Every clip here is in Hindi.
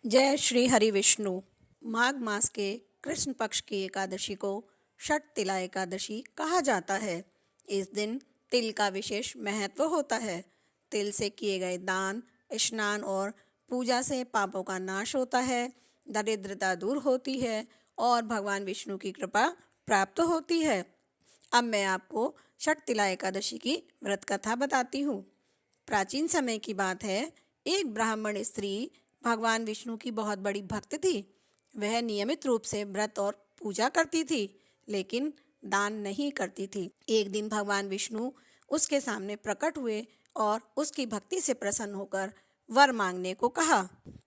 जय श्री हरि विष्णु। माघ मास के कृष्ण पक्ष की एकादशी को षट तिला एकादशी कहा जाता है। इस दिन तिल का विशेष महत्व होता है। तिल से किए गए दान, स्नान और पूजा से पापों का नाश होता है, दरिद्रता दूर होती है और भगवान विष्णु की कृपा प्राप्त होती है। अब मैं आपको षट तिला एकादशी की व्रत कथा बताती हूँ। प्राचीन समय की बात है। एक ब्राह्मण स्त्री भगवान विष्णु की बहुत बड़ी भक्त थी। वह नियमित रूप से व्रत और पूजा करती थी, लेकिन दान नहीं करती थी। एक दिन भगवान विष्णु उसके सामने प्रकट हुए और उसकी भक्ति से प्रसन्न होकर वर मांगने को कहा।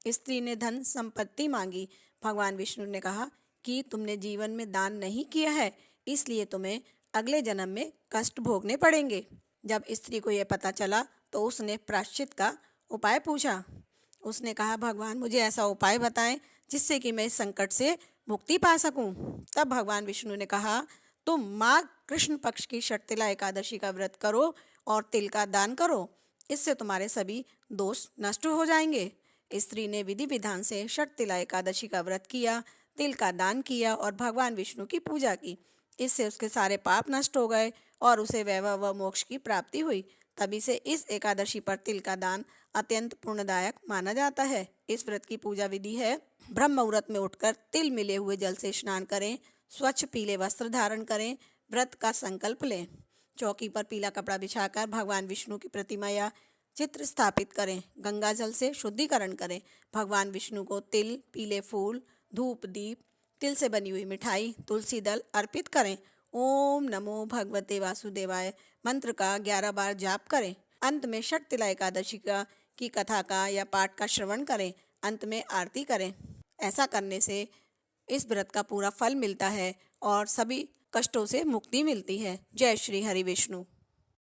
स्त्री ने धन संपत्ति मांगी। भगवान विष्णु ने कहा कि तुमने जीवन में दान नहीं किया है, इसलिए तुम्हें अगले जन्म में कष्ट भोगने पड़ेंगे। जब स्त्री को यह पता चला तो उसने प्रायश्चित का उपाय पूछा। उसने कहा, भगवान मुझे ऐसा उपाय बताएं जिससे कि मैं इस संकट से मुक्ति पा सकूं। तब भगवान विष्णु ने कहा, तुम माघ कृष्ण पक्ष की षट तिला एकादशी का व्रत करो और तिल का दान करो। इससे तुम्हारे सभी दोष नष्ट हो जाएंगे। स्त्री ने विधि विधान से षट तिला एकादशी का व्रत किया, तिल का दान किया और भगवान विष्णु की पूजा की। इससे उसके सारे पाप नष्ट हो गए और उसे वैभव व मोक्ष की प्राप्ति हुई। तभी से इस एकादशी पर तिल का दान अत्यंत पुण्यदायक माना जाता है। इस व्रत की पूजा विधि है, ब्रह्म मुहूर्त में उठकर तिल मिले हुए जल से स्नान करें, स्वच्छ पीले वस्त्र धारण करें, व्रत का संकल्प लें। चौकी पर पीला कपड़ा बिछाकर भगवान विष्णु की प्रतिमा या चित्र स्थापित करें। गंगा जल से शुद्धिकरण करें। भगवान विष्णु को तिल, पीले फूल, धूप, दीप, तिल से बनी हुई मिठाई, तुलसी दल अर्पित करें। ओम नमो भगवते वासुदेवाय मंत्र का 11 बार जाप करें। अंत में षट तिला एकादशी की कथा का या पाठ का श्रवण करें। अंत में आरती करें। ऐसा करने से इस व्रत का पूरा फल मिलता है और सभी कष्टों से मुक्ति मिलती है। जय श्री हरि विष्णु।